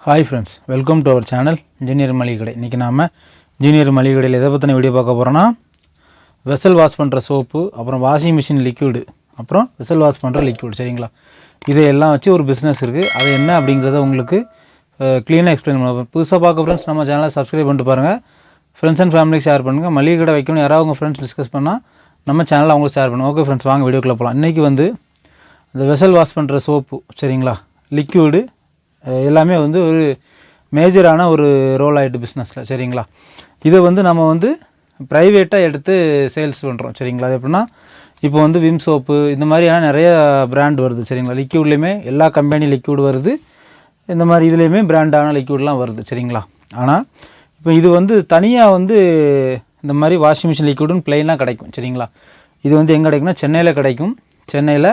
Hi friends, welcome to our channel engineer மளிகை கடை. இன்றைக்கி நாம் இன்ஜினியர் மளிகை கடையில் எதை பற்றின வீடியோ பார்க்க போகிறோன்னா, வெசல் வாஷ் பண்ணுற சோப்பு, அப்புறம் வாஷிங் மிஷின் லிக்விடு, அப்புறம் வெசல் வாஷ் பண்ணுற லிக்விட், சரிங்களா? இதையெல்லாம் வச்சு ஒரு பிஸ்னஸ் இருக்குது. அது என்ன அப்படிங்கிறத உங்களுக்கு க்ளீனாக எக்ஸ்பிளைன் பண்ணுவோம். புதுசாக பார்க்க ஃப்ரெண்ட்ஸ் நம்ம சேனலை சப்ஸ்கிரைப் பண்ணிட்டு பாருங்கள். ஃப்ரெண்ட்ஸ் அண்ட் ஃபேமிலிக்கு ஷேர் பண்ணுங்கள். மளிகை கடை வைக்கணும் யாராவது உங்கள் ஃப்ரெண்ட்ஸ் டிஸ்கஸ் பண்ணால் நம்ம சேனலில் அவங்களுக்கு ஷேர் பண்ணுவோம். ஓகே ஃப்ரெண்ட்ஸ், வாங்க வீடியோக்குள்ளே போகலாம். இன்றைக்கி வந்து இந்த வெசல் வாஷ் பண்ணுற சோப்பு, சரிங்களா, லிக்விடு எல்லாமே வந்து ஒரு மேஜரான ஒரு ரோல் ஆகிட்டு பிஸ்னஸில், சரிங்களா? இதை வந்து நம்ம வந்து ப்ரைவேட்டாக எடுத்து சேல்ஸ் பண்ணுறோம், சரிங்களா? அது எப்படின்னா, இப்போ வந்து விம் சோப்பு இந்த மாதிரியான நிறைய பிராண்ட் வருது, சரிங்களா? லிக்யூட்லேயுமே எல்லா கம்பெனி லிக்யூட் வருது, இந்த மாதிரி இதுலேயுமே பிராண்டான லிக்யூட்லாம் வருது, சரிங்களா? ஆனால் இப்போ இது வந்து தனியாக வந்து இந்த மாதிரி வாஷிங் மிஷின் லிக்யூடுன்னு ப்ளைனாக கிடைக்கும், சரிங்களா? இது வந்து எங்கே கிடைக்குன்னா சென்னையில் கிடைக்கும். சென்னையில்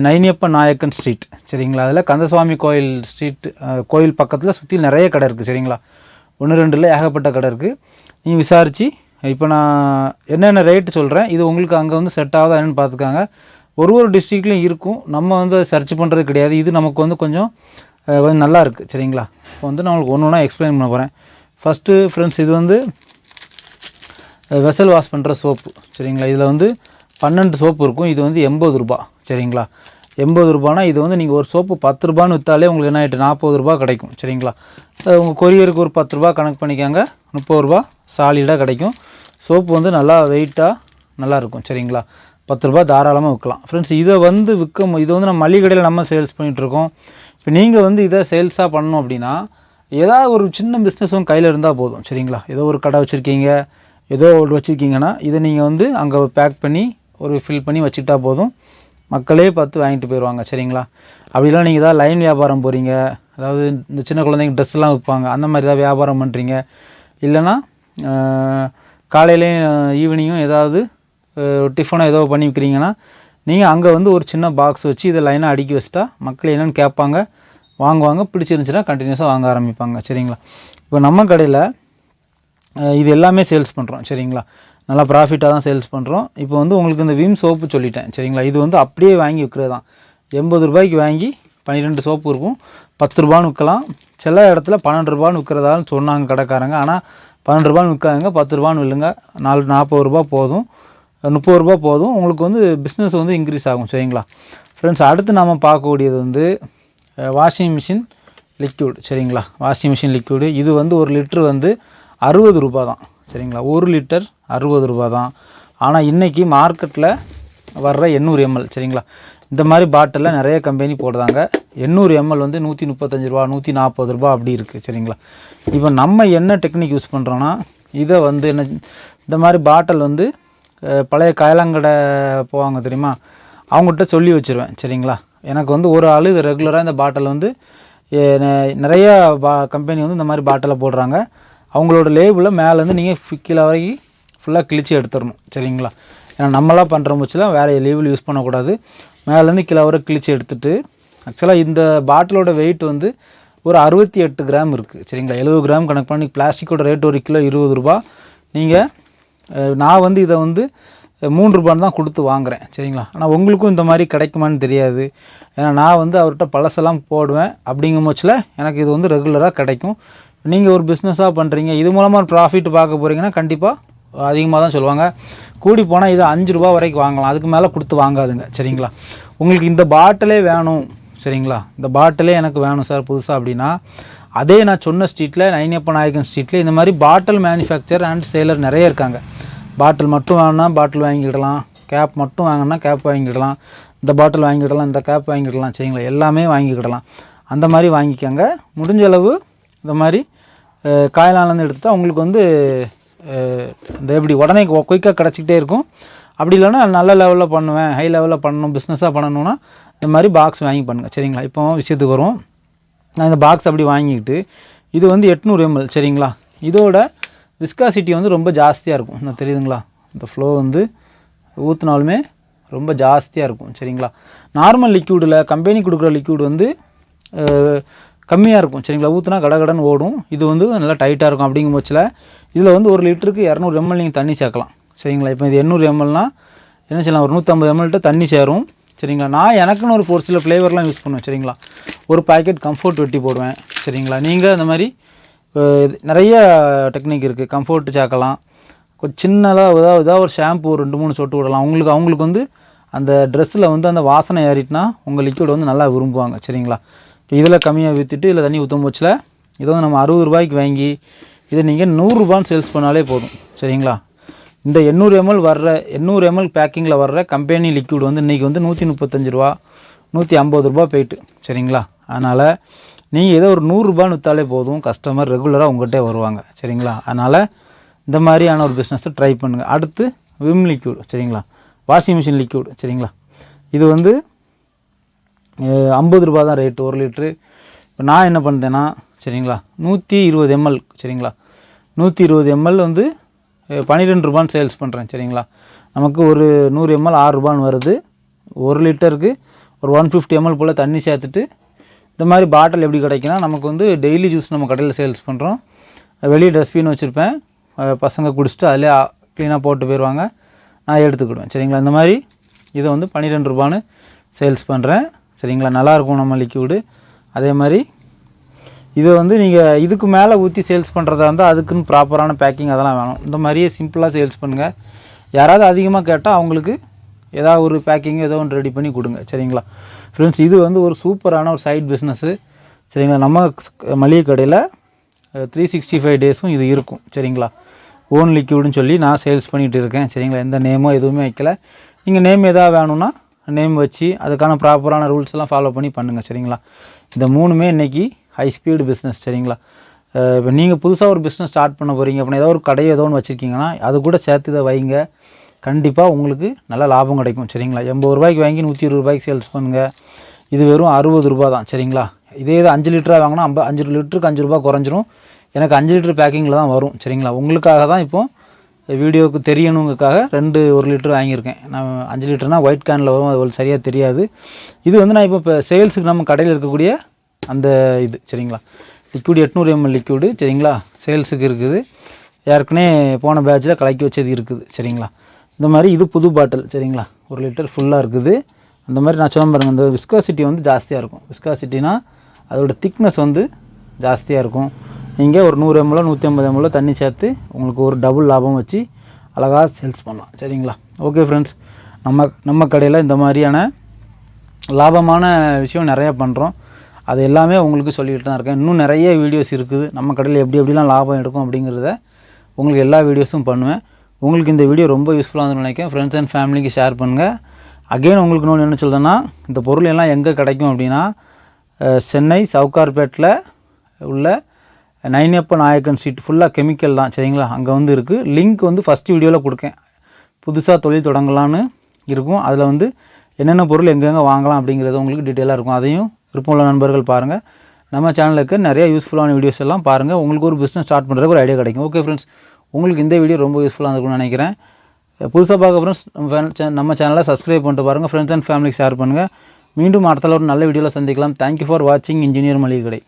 நைனியப்ப நாயக்கன் ஸ்ட்ரீட், சரிங்களா? அதில் கந்தசுவாமி கோயில் ஸ்ட்ரீட், கோயில் பக்கத்தில் சுற்றி நிறைய கடை இருக்குது, சரிங்களா? 1-2 இல்லை ஏகப்பட்ட கடை இருக்குது. நீங்கள் விசாரித்து இப்போ நான் என்னென்ன ரேட்டு சொல்கிறேன், இது உங்களுக்கு அங்கே வந்து செட் ஆகுதா என்னென்னு பார்த்துக்காங்க. ஒரு டிஸ்ட்ரிக்ட்லையும் இருக்கும், நம்ம வந்து சர்ச் பண்ணுறது கிடையாது. இது நமக்கு வந்து கொஞ்சம் நல்லா இருக்குது, சரிங்களா? இப்போ வந்து நான் உங்களுக்கு ஒன்று ஒன்றா எக்ஸ்பிளைன் பண்ண போகிறேன். ஃபஸ்ட்டு ஃப்ரெண்ட்ஸ், இது வந்து வெசல் வாஷ் பண்ணுற சோப்பு, சரிங்களா? இதில் வந்து 12 சோப்பு இருக்கும். இது வந்து 80 ரூபா, சரிங்களா? 80 ரூபானா இது வந்து நீங்கள் ஒரு சோப்பு 10 ரூபான்னு விற்றாலே உங்களுக்கு என்ன ஆகிட்டு 40 ரூபா கிடைக்கும், சரிங்களா? உங்கள் கொரியருக்கு ஒரு 10 ரூபா கணக்கு பண்ணிக்காங்க, 30 ரூபா சாலிடாக கிடைக்கும். சோப்பு வந்து நல்லா வெயிட்டாக நல்லாயிருக்கும், சரிங்களா? 10 ரூபா தாராளமாக விற்கலாம் ஃப்ரெண்ட்ஸ். இதை வந்து இது வந்து நம்ம மளிகை கடையில் நம்ம சேல்ஸ் பண்ணிகிட்ருக்கோம். இப்போ நீங்கள் வந்து இதை சேல்ஸாக பண்ணணும் அப்படின்னா, ஏதாவது ஒரு சின்ன பிஸ்னஸ் உங்கள் கையில் இருந்தால் போதும், சரிங்களா? ஏதோ ஒரு கடை வச்சுருக்கீங்க, ஏதோ ஒரு வச்சுருக்கீங்கன்னா இதை நீங்கள் வந்து அங்கே பேக் பண்ணி ஒரு ஃபில் பண்ணி வச்சுக்கிட்டா போதும், மக்களே பார்த்து வாங்கிட்டு போயிடுவாங்க, சரிங்களா? அப்படிலாம் நீங்கள் ஏதாவது லைன் வியாபாரம் போகிறீங்க, அதாவது இந்த சின்ன குழந்தைங்க ட்ரெஸ்லாம் விற்பாங்க, அந்த மாதிரி ஏதாவது வியாபாரம் பண்ணுறீங்க, இல்லைனா காலையிலையும் ஈவினிங்கும் ஏதாவது டிஃபனோ ஏதோ பண்ணி விற்கிறீங்கன்னா, நீங்கள் அங்கே வந்து ஒரு சின்ன பாக்ஸ் வச்சு இதை லைனாக அடுக்கி வச்சுட்டா மக்கள் என்னென்னு கேட்பாங்க, வாங்குவாங்க, பிடிச்சிருந்துச்சுன்னா கண்டினியூஸாக வாங்க ஆரம்பிப்பாங்க, சரிங்களா? இப்போ நம்ம கடையில் இது எல்லாமே சேல்ஸ் பண்ணுறோம், சரிங்களா? நல்லா ப்ராஃபிட்டாக தான் சேல்ஸ் பண்ணுறோம். இப்போ வந்து உங்களுக்கு இந்த விம் சோப்பு சொல்லிட்டேன், சரிங்களா? இது வந்து அப்படியே வாங்கி விற்கிறது தான். 80 ரூபாய்க்கு வாங்கி 12 சோப்பு இருக்கும், 10 ரூபான்னு விற்கலாம். சில இடத்துல 12 ரூபான்னு விற்கிறதான்னு சொன்னாங்க கடைக்காரங்க. ஆனால் 12 ரூபான்னு விற்காதுங்க, 10 ரூபான்னு வில்லுங்க. 40 ரூபா போதும், 30 ரூபா போதும். உங்களுக்கு வந்து பிஸ்னஸ் வந்து இன்க்ரீஸ் ஆகும், சரிங்களா? ஃப்ரெண்ட்ஸ், அடுத்து நம்ம பார்க்கக்கூடியது வந்து வாஷிங் மிஷின் லிக்யூட், சரிங்களா? வாஷிங் மிஷின் லிக்யூடு இது வந்து 1 லிட்ரு வந்து 60 ரூபா தான், சரிங்களா? 1 லிட்டர் 60 ரூபா தான். ஆனால் இன்றைக்கி மார்க்கெட்டில் வர்ற 800 ml, சரிங்களா? இந்த மாதிரி பாட்டிலில் நிறைய கம்பெனி போடுறாங்க. 800 ml வந்து 135 ரூபா, 140 ரூபா அப்படி இருக்குது, சரிங்களா? இப்போ நம்ம என்ன டெக்னிக் யூஸ் பண்ணுறோன்னா, இதை வந்து என்ன, இந்த மாதிரி பாட்டில் வந்து பழைய காயலாங்கடை போவாங்க தெரியுமா, அவங்ககிட்ட சொல்லி வச்சுருவேன், சரிங்களா? எனக்கு வந்து ஒரு ஆள் இது ரெகுலராக இந்த பாட்டில் வந்து நிறையா கம்பெனி வந்து இந்த மாதிரி பாட்டிலை போடுறாங்க. அவங்களோட லேபிளில் மேலேருந்து நீங்கள் கீழே வரைக்கும் ஃபுல்லாக கிழிச்சி எடுத்துடணும், சரிங்களா? ஏன்னா நம்மளாம் பண்ணுற முச்சில் வேறு லேபிள் யூஸ் பண்ணக்கூடாது. மேலேருந்து கீழே வரை கிழிச்சி எடுத்துகிட்டு, ஆக்சுவலாக இந்த பாட்டிலோட வெயிட் வந்து ஒரு 68 கிராம் இருக்குது, சரிங்களா? 70 கிராம் கணக்கு பண்ணி பிளாஸ்டிக்கோட ரேட் 1 கிலோ 20 ரூபா. நீங்கள் நான் வந்து இதை வந்து 3 ரூபான்னு தான் கொடுத்து வாங்குகிறேன், சரிங்களா? ஆனால் உங்களுக்கும் இந்த மாதிரி கிடைக்குமான்னு தெரியாது. ஏன்னா நான் வந்து அவர்கிட்ட பழசெல்லாம் போடுவேன். அப்படிங்கும் முச்சில் எனக்கு இது வந்து ரெகுலராக கிடைக்கும். நீங்கள் ஒரு பிஸ்னஸாக பண்ணுறீங்க, இது மூலமாக ப்ராஃபிட் பார்க்க போகிறீங்கன்னா கண்டிப்பாக அதிகமாக தான் சொல்லுவாங்க. கூடி போனால் இது 5 ரூபா வரைக்கும் வாங்கலாம், அதுக்கு மேலே கொடுத்து வாங்காதுங்க, சரிங்களா? உங்களுக்கு இந்த பாட்டிலே வேணும், சரிங்களா? இந்த பாட்டிலே எனக்கு வேணும் சார் புதுசாக அப்படின்னா, அதே நான் சொன்ன ஸ்ட்ரீட்டில் நைனியப்ப நாயக்கன் ஸ்ட்ரீட்டில் இந்த மாதிரி பாட்டில் மேனுஃபேக்சர் அண்ட் சேலர் நிறைய இருக்காங்க. பாட்டில் மட்டும் வாங்கினா பாட்டில் வாங்கிக்கிடலாம், கேப் மட்டும் வாங்கினா கேப் வாங்கிக்கிடலாம், இந்த பாட்டில் வாங்கிக்கிடலாம், இந்த கேப் வாங்கிக்கிடலாம், சரிங்களா? எல்லாமே வாங்கிக்கிடலாம். அந்த மாதிரி வாங்கிக்கோங்க. முடிஞ்ச அளவு இந்த மாதிரி காயிலானது எடுத்துகிட்டா உங்களுக்கு வந்து இந்த எப்படி உடனே குயிக்காக கிடச்சிக்கிட்டே இருக்கும். அப்படி இல்லைன்னா நல்ல லெவலில் பண்ணுவேன், ஹை லெவலில் பண்ணணும், பிஸ்னஸாக பண்ணணுன்னா இந்த மாதிரி பாக்ஸ் வாங்கி பண்ணுங்கள், சரிங்களா? இப்போ விஷயத்துக்கு வரும். நான் இந்த பாக்ஸ் அப்படி வாங்கிக்கிட்டு, இது வந்து 800 ml, சரிங்களா? இதோட விஸ்காசிட்டி வந்து ரொம்ப ஜாஸ்தியாக இருக்கும், என்ன தெரியுதுங்களா? இந்த ஃப்ளோ வந்து ஊற்றினாலுமே ரொம்ப ஜாஸ்தியாக இருக்கும், சரிங்களா? நார்மல் லிக்யூடில் கம்பெனி கொடுக்குற லிக்யூட் வந்து கம்மியாக இருக்கும், சரிங்களா? ஊற்றினா கடகடன்னு ஓடும். இது வந்து நல்லா டைட்டாக இருக்கும். அப்படிங்கும் பட்சத்தில் இதில் வந்து 1 லிட்டருக்கு 200 ml நீங்கள் தண்ணி சேர்க்கலாம், சரிங்களா? இப்போ இது 800 mlனா என்ன செய்யலாம், ஒரு 150 ml தண்ணி சேரும், சரிங்களா. நான் எனக்குன்னு ஒரு சில ஃப்ளேவர்லாம் யூஸ் பண்ணுவேன் சரிங்களா. ஒரு பாக்கெட் கம்ஃபோர்ட் வெட்டி போடுவேன் சரிங்களா. நீங்கள் அந்த மாதிரி நிறைய டெக்னிக் இருக்குது. கம்ஃபோர்ட் சேர்க்கலாம், கொஞ்சம் சின்னதாக ஏதாவது ஒரு ஷாம்பு ஒரு 2-3 சொட்டு விடலாம். அவங்களுக்கு வந்து அந்த ட்ரெஸ்ஸில் வந்து அந்த வாசனை ஏறிட்டுனா உங்கள் லிக்விட் வந்து நல்லா விரும்புவாங்க சரிங்களா. இப்போ இதில் கம்மியாக ஊற்றிட்டு இதில் தண்ணி ஊற்றும் போச்சில் இதை வந்து நம்ம 60 ரூபாய்க்கு வாங்கி இதை நீங்கள் 100 ரூபான்னு சேல்ஸ் பண்ணாலே போதும் சரிங்களா. இந்த 800 ml வர்ற 800 ml பேக்கிங்கில் வர்ற கம்பெனி லிக்விட் வந்து இன்றைக்கி வந்து 135 ரூபா 150 ரூபா போயிட்டு சரிங்களா. அதனால் நீங்கள் ஏதோ ஒரு 100 ரூபான்னு விற்றாலே போதும், கஸ்டமர் ரெகுலராக உங்கள்கிட்ட வருவாங்க சரிங்களா. அதனால் இந்த மாதிரியான ஒரு பிஸ்னஸை ட்ரை பண்ணுங்கள். அடுத்து விம் லிக்விட் சரிங்களா, வாஷிங் மிஷின் லிக்விட் சரிங்களா. இது வந்து 50 ரூபா தான் ரேட்டு 1 லிட்ரு. இப்போ நான் என்ன பண்ணுறேன்னா சரிங்களா 120 ml சரிங்களா, 120 ml வந்து 12 ரூபான்னு சேல்ஸ் பண்ணுறேன் சரிங்களா. நமக்கு ஒரு 100 ml 6 ரூபான்னு வருது. 1 லிட்டருக்கு ஒரு 150 ml போல் தண்ணி சேர்த்துட்டு இந்த மாதிரி பாட்டில் எப்படி கிடைக்குன்னா, நமக்கு வந்து டெய்லி ஜூஸ் நம்ம கடையில் சேல்ஸ் பண்ணுறோம். வெளியே டஸ்ட்பின் வச்சுருப்பேன், பசங்க குடிச்சிட்டு அதிலே க்ளீனாக போட்டு போயிடுவாங்க, நான் எடுத்துக்கிடுவேன் சரிங்களா. இந்த மாதிரி இதை வந்து 12 ரூபான்னு சேல்ஸ் பண்ணுறேன் சரிங்களா. நல்லாயிருக்கும் நம்ம லிக்விடு. அதே மாதிரி இதை வந்து நீங்கள் இதுக்கு மேலே ஊற்றி சேல்ஸ் பண்ணுறதா இருந்தால் அதுக்குன்னு ப்ராப்பரான பேக்கிங் அதெல்லாம் வேணும். இந்த மாதிரியே சிம்பிளாக சேல்ஸ் பண்ணுங்கள். யாராவது அதிகமாக கேட்டால் அவங்களுக்கு ஏதாவது ஒரு பேக்கிங் ஏதோ ஒன்று ரெடி பண்ணி கொடுங்க சரிங்களா. ஃப்ரெண்ட்ஸ், இது வந்து ஒரு சூப்பரான ஒரு சைட் பிஸ்னஸ்ஸு சரிங்களா. நம்ம மளிகை கடையில் 365 டேஸும் இது இருக்கும் சரிங்களா. ஓன் லிக்விடுன்னு சொல்லி நான் சேல்ஸ் பண்ணிகிட்டு இருக்கேன் சரிங்களா. எந்த நேமோ எதுவுமே வைக்கல. நீங்கள் நேம் எதாவது வேணும்னா நேம் வச்சு அதுக்கான ப்ராப்பரான ரூல்ஸ் எல்லாம் ஃபாலோ பண்ணி பண்ணுங்கள் சரிங்களா. இந்த 3மே இன்றைக்கி ஹை ஸ்பீடு பிஸ்னஸ் சரிங்களா. இப்போ நீங்கள் புதுசாக ஒரு பிஸ்னஸ் ஸ்டார்ட் பண்ண போகிறீங்க அப்படின்னா, ஏதோ ஒரு கடை ஏதோ ஒன்று வச்சுருக்கீங்கன்னா அது கூட சேர்த்து இதை வைங்க. கண்டிப்பாக உங்களுக்கு நல்ல லாபம் கிடைக்கும் சரிங்களா. 80 ரூபாய்க்கு வாங்கி 120 ரூபாய்க்கு சேல்ஸ் பண்ணுங்கள். இது வெறும் 60 ரூபா தான் சரிங்களா. இதே இது 5 லிட்டராக வாங்கினா 5 லிட்டருக்கு 5 ரூபா குறைஞ்சிரும். எனக்கு 5 லிட்டர் பேக்கிங்கில் தான் வரும் சரிங்களா. உங்களுக்காக தான் இப்போது வீடியோவுக்கு தெரியணுங்கிறதுக்காக 1 லிட்டர் வாங்கியிருக்கேன். நான் 5 லிட்டர்னால் ஒயிட் கேனில் வரும், அது சரியாக தெரியாது. இது வந்து நான் இப்போ சேல்ஸுக்கு நம்ம கடையில் இருக்கக்கூடிய அந்த இது சரிங்களா. லிக்விட் 800 ml லிக்விடு சரிங்களா, சேல்ஸுக்கு இருக்குது. ஏற்கனவே போன பேட்சில் கலக்கி வச்சது இருக்குது சரிங்களா. இந்த மாதிரி இது புது பாட்டில் சரிங்களா, 1 லிட்டர் ஃபுல்லாக இருக்குது. அந்த மாதிரி நான் சொன்ன பாருங்கள், இந்த விஸ்காசிட்டி வந்து ஜாஸ்தியாக இருக்கும். விஸ்காசிட்டினா அதோடய திக்னஸ் வந்து ஜாஸ்தியாக இருக்கும். நீங்கள் ஒரு 100 ml 150 ml தண்ணி சேர்த்து உங்களுக்கு ஒரு டபுள் லாபம் வச்சு அழகாக சேல்ஸ் பண்ணலாம் சரிங்களா. ஓகே ஃப்ரெண்ட்ஸ், நம்ம கடையில் இந்த மாதிரியான லாபமான விஷயம் நிறையா பண்ணுறோம். அது எல்லாமே உங்களுக்கு சொல்லிகிட்டு தான் இருக்கேன். இன்னும் நிறைய வீடியோஸ் இருக்குது. நம்ம கடையில் எப்படிலாம் லாபம் எடுக்கும் அப்படிங்கிறத உங்களுக்கு எல்லா வீடியோஸும் பண்ணுவேன். உங்களுக்கு இந்த வீடியோ ரொம்ப யூஸ்ஃபுல்லாக இருந்துன்னு நினைக்கிறேன். ஃப்ரெண்ட்ஸ் அண்ட் ஃபேமிலிக்கு ஷேர் பண்ணுங்கள். அகெயின் உங்களுக்கு இன்னொன்று என்ன சொல்கிறேன்னா, இந்த பொருள் எல்லாம் எங்கே கிடைக்கும் அப்படின்னா, சென்னை சவுகார்பேட்டில் உள்ள 9 நாயக்கன் ஸ்ட்ரீட், ஃபுல்லாக கெமிக்கல் தான் சரிங்களா. அங்கே வந்து இருக்குது. லிங்க் வந்து ஃபஸ்ட்டு வீடியோவில் கொடுக்கேன். புதுசாக தொழில் தொடங்கலான்னு இருக்கும். அதில் வந்து என்னென்ன பொருள் எங்கெங்கே வாங்கலாம் அப்படிங்கிறது உங்களுக்கு டீட்டெயிலாக இருக்கும். அதையும் விருப்பமுள்ள நண்பர்கள் பாருங்கள். நம்ம சேனலுக்கு நிறைய யூஸ்ஃபுல்லான வீடியோஸ் எல்லாம் பாருங்கள். உங்களுக்கு ஒரு பிஸ்னஸ் ஸ்டார்ட் பண்ணுறதுக்கு ஒரு ஐடியா கிடைக்கும். ஓகே ஃப்ரெண்ட்ஸ், உங்களுக்கு இந்த வீடியோ ரொம்ப யூஸ்ஃபுல்லாக இருக்கும்னு நினைக்கிறேன். புதுசாக பார்க்க ஃப்ரெண்ட்ஸ் நம்ம சேனலை சப்ஸ்கிரைப் பண்ணிட்டு பாருங்கள். ஃப்ரெண்ட்ஸ் அண்ட் ஃபேமிலிக்கு ஷேர் பண்ணுங்கள். மீண்டும் அடுத்த ஒரு நல்ல வீடியோவில் சந்திக்கலாம். தேங்க்யூ ஃபார் வாட்சிங் இன்ஜினியர் மளிகை கடை.